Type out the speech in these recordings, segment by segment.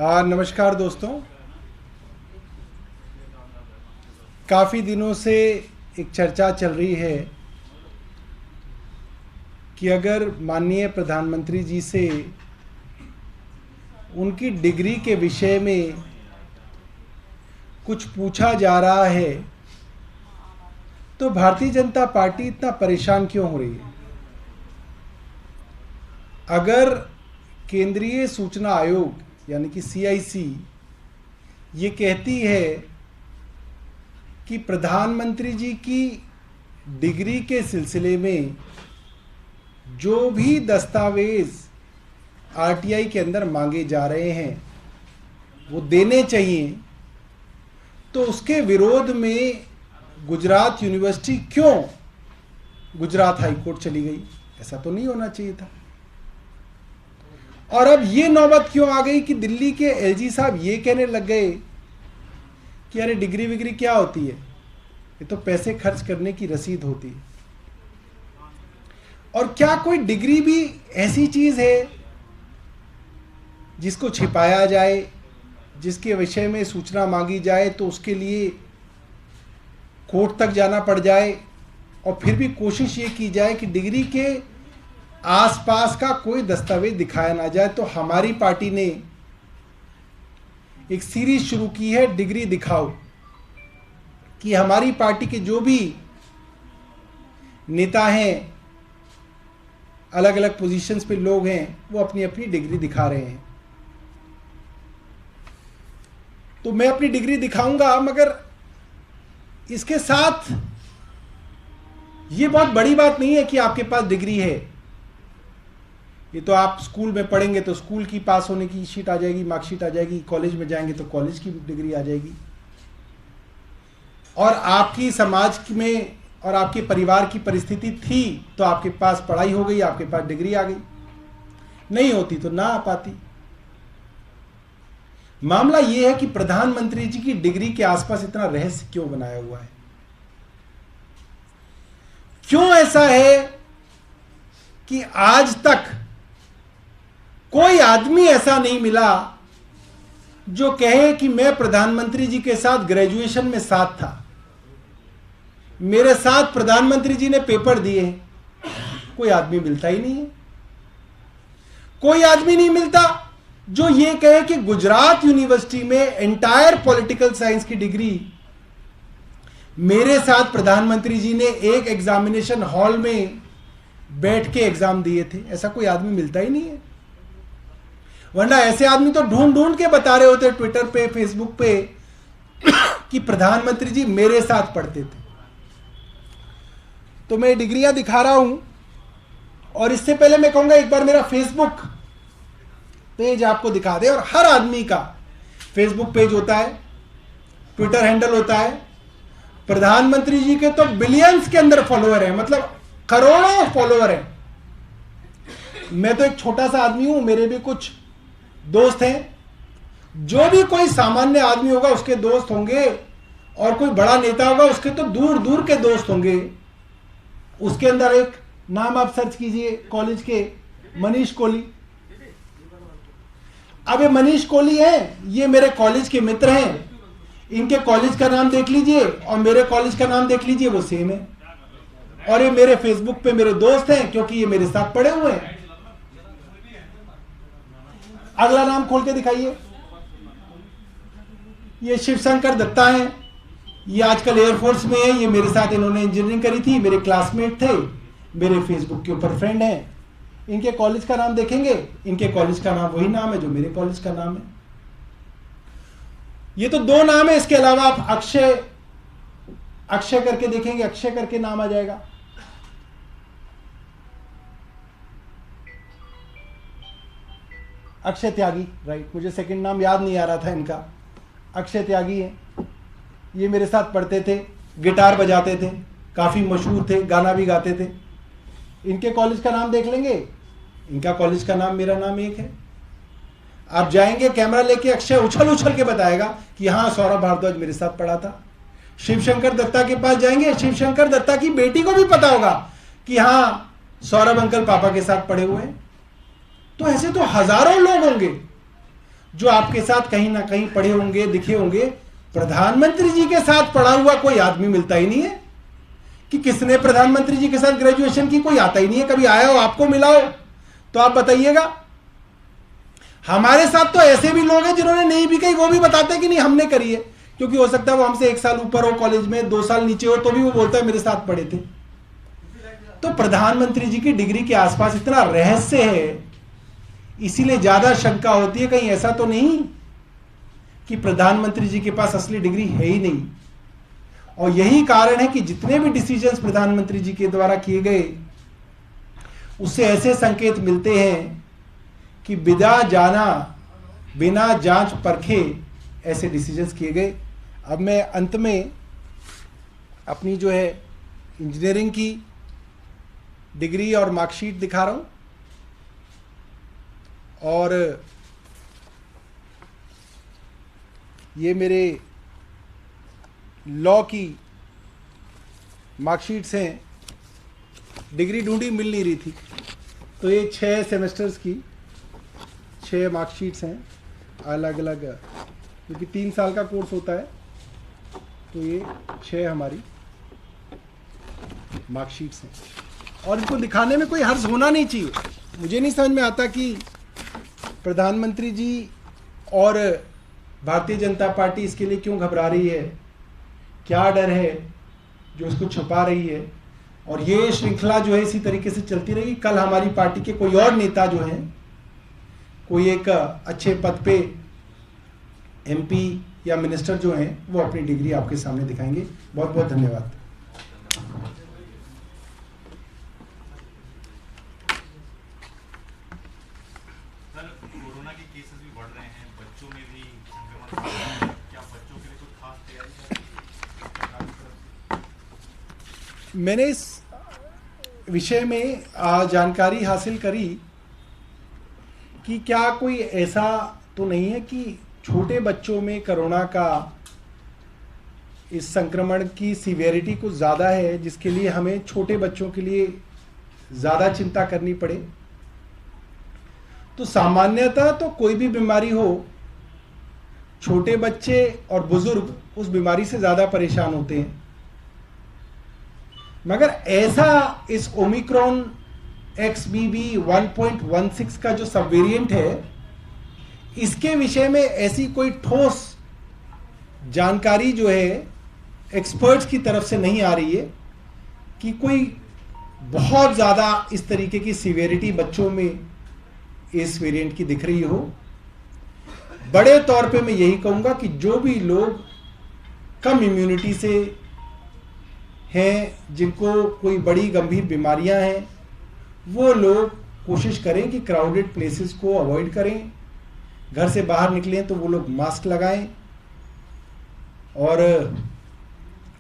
नमस्कार दोस्तों। काफ़ी दिनों से एक चर्चा चल रही है कि अगर माननीय प्रधानमंत्री जी से उनकी डिग्री के विषय में कुछ पूछा जा रहा है तो भारतीय जनता पार्टी इतना परेशान क्यों हो रही है। अगर केंद्रीय सूचना आयोग यानी कि CIC ये कहती है कि प्रधानमंत्री जी की डिग्री के सिलसिले में जो भी दस्तावेज RTI के अंदर मांगे जा रहे हैं वो देने चाहिए, तो उसके विरोध में गुजरात यूनिवर्सिटी क्यों गुजरात हाई कोर्ट चली गई? ऐसा तो नहीं होना चाहिए था। और अब ये नौबत क्यों आ गई कि दिल्ली के LG साहब ये कहने लग गए कि अरे डिग्री विग्री क्या होती है, ये तो पैसे खर्च करने की रसीद होती है। और क्या कोई डिग्री भी ऐसी चीज है जिसको छिपाया जाए, जिसके विषय में सूचना मांगी जाए तो उसके लिए कोर्ट तक जाना पड़ जाए और फिर भी कोशिश ये की जाए कि डिग्री के आसपास का कोई दस्तावेज दिखाया ना जाए। तो हमारी पार्टी ने एक सीरीज शुरू की है, डिग्री दिखाओ, कि हमारी पार्टी के जो भी नेता हैं, अलग अलग पोजीशंस पे लोग हैं, वो अपनी अपनी डिग्री दिखा रहे हैं। तो मैं अपनी डिग्री दिखाऊंगा, मगर इसके साथ ये बहुत बड़ी बात नहीं है कि आपके पास डिग्री है। ये तो आप स्कूल में पढ़ेंगे तो स्कूल की पास होने की शीट आ जाएगी, मार्कशीट आ जाएगी, कॉलेज में जाएंगे तो कॉलेज की डिग्री आ जाएगी। और आपकी समाज में और आपके परिवार की परिस्थिति थी तो आपके पास पढ़ाई हो गई, आपके पास डिग्री आ गई, नहीं होती तो ना आ पाती। मामला यह है कि प्रधानमंत्री जी की डिग्री के आसपास इतना रहस्य क्यों बनाया हुआ है? क्यों ऐसा है कि आज तक कोई आदमी ऐसा नहीं मिला जो कहे कि मैं प्रधानमंत्री जी के साथ ग्रेजुएशन में साथ था, मेरे साथ प्रधानमंत्री जी ने पेपर दिए? कोई आदमी मिलता ही नहीं है। कोई आदमी नहीं मिलता जो ये कहे कि गुजरात यूनिवर्सिटी में एंटायर पॉलिटिकल साइंस की डिग्री मेरे साथ प्रधानमंत्री जी ने एक एग्जामिनेशन हॉल में बैठ के एग्जाम दिए थे। ऐसा कोई आदमी मिलता ही नहीं है। वरना ऐसे आदमी तो ढूंढ ढूंढ के बता रहे होते ट्विटर पे, फेसबुक पे कि प्रधानमंत्री जी मेरे साथ पढ़ते थे। तो मैं डिग्रियां दिखा रहा हूं, और इससे पहले मैं कहूंगा एक बार मेरा फेसबुक पेज आपको दिखा दे। और हर आदमी का फेसबुक पेज होता है, ट्विटर हैंडल होता है। प्रधानमंत्री जी के तो बिलियंस के अंदर फॉलोअर है, मतलब करोड़ों फॉलोअर है। मैं तो एक छोटा सा आदमी हूं, मेरे भी कुछ दोस्त हैं। जो भी कोई सामान्य आदमी होगा उसके दोस्त होंगे, और कोई बड़ा नेता होगा उसके तो दूर दूर के दोस्त होंगे। उसके अंदर एक नाम आप सर्च कीजिए कॉलेज के, मनीष कोहली। अब ये मनीष कोहली है, ये मेरे कॉलेज के मित्र हैं। इनके कॉलेज का नाम देख लीजिए और मेरे कॉलेज का नाम देख लीजिए, वो सेम है। और ये मेरे फेसबुक पे मेरे दोस्त हैं क्योंकि ये मेरे साथ पढ़े हुए हैं। अगला नाम खोल के दिखाइए। ये शिवशंकर दत्ता हैं, ये आजकल एयरफोर्स में है। ये मेरे साथ इन्होंने इंजीनियरिंग करी थी, मेरे क्लासमेट थे, मेरे फेसबुक के ऊपर फ्रेंड हैं। इनके कॉलेज का नाम देखेंगे, इनके कॉलेज का नाम वही नाम है जो मेरे कॉलेज का नाम है। ये तो दो नाम है, इसके अलावा आप अक्षय करके देखेंगे, अक्षय करके नाम आ जाएगा। अक्षय त्यागी, राइट। मुझे सेकंड नाम याद नहीं आ रहा था इनका। अक्षय त्यागी है, ये मेरे साथ पढ़ते थे, गिटार बजाते थे, काफी मशहूर थे, गाना भी गाते थे। इनके कॉलेज का नाम देख लेंगे, इनका कॉलेज का नाम, मेरा नाम एक है। आप जाएंगे कैमरा लेके, अक्षय उछल उछल के बताएगा कि हाँ सौरभ भारद्वाज मेरे साथ पढ़ा था। शिवशंकर दत्ता के पास जाएंगे, शिवशंकर दत्ता की बेटी को भी पता होगा कि हाँ सौरभ अंकल पापा के साथ पढ़े हुए हैं। तो ऐसे तो हजारों लोग होंगे। जो आपके साथ कहीं ना कहीं पढ़े होंगे, दिखे होंगे। प्रधानमंत्री जी के साथ पढ़ा हुआ कोई आदमी मिलता ही नहीं है। कि किसने प्रधानमंत्री जी के साथ ग्रेजुएशन की, कोई आता ही नहीं है। कभी आया हो, आपको मिला हो तो आप बताइएगा। हमारे साथ तो ऐसे भी लोग हैं जिन्होंने नहीं भी कही, वो भी बताते हैं कि नहीं हमने करी है, क्योंकि हो सकता है वो हमसे 1 साल ऊपर हो कॉलेज में, 2 साल नीचे हो, तो भी वो बोलता है मेरे साथ पढ़े थे। तो प्रधानमंत्री जी की डिग्री के आसपास इतना रहस्य है, इसीलिए ज्यादा शंका होती है कहीं ऐसा तो नहीं कि प्रधानमंत्री जी के पास असली डिग्री है ही नहीं। और यही कारण है कि जितने भी डिसीजंस प्रधानमंत्री जी के द्वारा किए गए, उससे ऐसे संकेत मिलते हैं कि बिना जांच परखे ऐसे डिसीजंस किए गए। अब मैं अंत में अपनी जो है इंजीनियरिंग की डिग्री और मार्कशीट दिखा रहा हूं, और ये मेरे लॉ की मार्कशीट्स हैं। डिग्री ढूंढी, मिल नहीं रही थी, तो ये 6 सेमेस्टर्स की 6 मार्कशीट्स हैं अलग अलग, क्योंकि 3 साल का कोर्स होता है। तो ये 6 हमारी मार्कशीट्स हैं, और इनको दिखाने में कोई हर्ज होना नहीं चाहिए। मुझे नहीं समझ में आता कि प्रधानमंत्री जी और भारतीय जनता पार्टी इसके लिए क्यों घबरा रही है, क्या डर है जो इसको छुपा रही है। और ये श्रृंखला जो है इसी तरीके से चलती रहेगी। कल हमारी पार्टी के कोई और नेता जो हैं, कोई एक अच्छे पद पे एमपी या मिनिस्टर जो हैं, वो अपनी डिग्री आपके सामने दिखाएंगे। बहुत बहुत धन्यवाद। कोरोना के केसेस भी बढ़ रहे हैं, बच्चों में भी संक्रमण बढ़ रहा है, क्या बच्चों के लिए कुछ खास तैयारी है? मैंने इस विषय में जानकारी हासिल करी कि क्या कोई ऐसा तो नहीं है कि छोटे बच्चों में कोरोना का इस संक्रमण की सीवियरिटी कुछ ज़्यादा है, जिसके लिए हमें छोटे बच्चों के लिए ज़्यादा चिंता करनी पड़े। तो सामान्यतः तो कोई भी बीमारी हो, छोटे बच्चे और बुजुर्ग उस बीमारी से ज़्यादा परेशान होते हैं। मगर ऐसा इस ओमिक्रॉन XBB 1.16 का जो सब वेरिएंट है, इसके विषय में ऐसी कोई ठोस जानकारी जो है एक्सपर्ट्स की तरफ से नहीं आ रही है कि कोई बहुत ज़्यादा इस तरीके की सीवियरिटी बच्चों में इस वेरिएंट की दिख रही हो। बड़े तौर पे मैं यही कहूँगा कि जो भी लोग कम इम्यूनिटी से हैं, जिनको कोई बड़ी गंभीर बीमारियां हैं, वो लोग कोशिश करें कि क्राउडेड प्लेसेस को अवॉइड करें। घर से बाहर निकलें तो वो लोग मास्क लगाएं और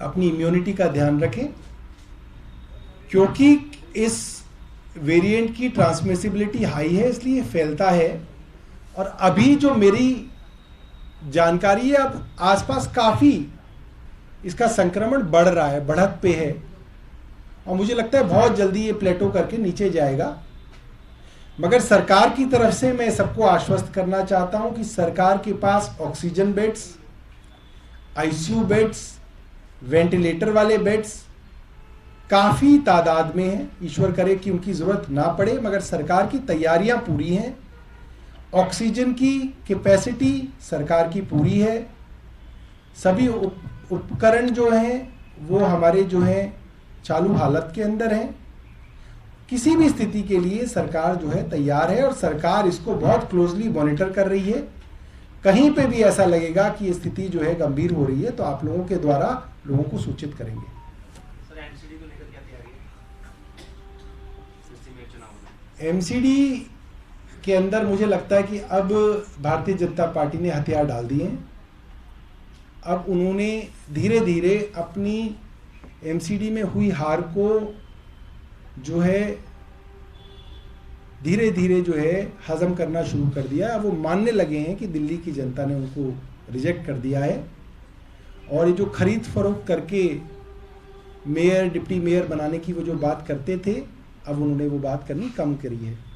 अपनी इम्यूनिटी का ध्यान रखें, क्योंकि इस वेरिएंट की ट्रांसमिसिबिलिटी हाई है, इसलिए फैलता है। और अभी जो मेरी जानकारी है, अब आसपास काफ़ी इसका संक्रमण बढ़ रहा है, बढ़त पे है, और मुझे लगता है बहुत जल्दी ये प्लेटो करके नीचे जाएगा। मगर सरकार की तरफ से मैं सबको आश्वस्त करना चाहता हूं कि सरकार के पास oxygen beds, ICU beds, ventilator वाले बेड्स काफ़ी तादाद में हैं। ईश्वर करे कि उनकी ज़रूरत ना पड़े, मगर सरकार की तैयारियां पूरी हैं। ऑक्सीजन की कैपेसिटी सरकार की पूरी है। सभी उपकरण जो हैं वो हमारे जो हैं चालू हालत के अंदर हैं। किसी भी स्थिति के लिए सरकार जो है तैयार है, और सरकार इसको बहुत क्लोजली मॉनिटर कर रही है। कहीं पे भी ऐसा लगेगा कि ये स्थिति जो है गंभीर हो रही है, तो आप लोगों के द्वारा लोगों को सूचित करेंगे। सर, एमसीडी को लेकर क्या तैयारी है? एमसीडी के अंदर मुझे लगता है कि अब भारतीय जनता पार्टी ने हथियार डाल दिए हैं। अब उन्होंने धीरे धीरे अपनी एमसीडी में हुई हार को जो है धीरे धीरे जो है हजम करना शुरू कर दिया। अब वो मानने लगे हैं कि दिल्ली की जनता ने उनको रिजेक्ट कर दिया है, और ये जो खरीद फरोख्त करके मेयर, डिप्टी मेयर बनाने की वो जो बात करते थे, अब उन्होंने वो बात करनी कम करी है।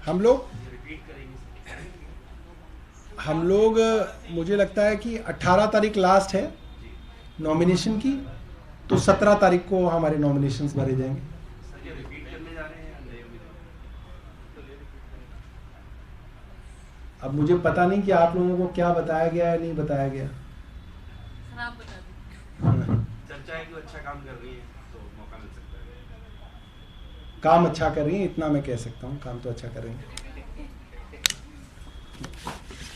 हम लोग मुझे लगता है कि 18 तारीख लास्ट है नॉमिनेशन की, तो 17 तारीख को हमारे नॉमिनेशंस भरे जाएंगे। अब मुझे पता नहीं कि आप लोगों को क्या बताया गया है, नहीं बताया गया। सर आप बता दीजिए। चर्चा है कि वो अच्छा काम कर रही है तो मौका मिल सकता है। काम अच्छा कर रही है, इतना मैं कह सकता हूँ, काम तो अच्छा कर रही है।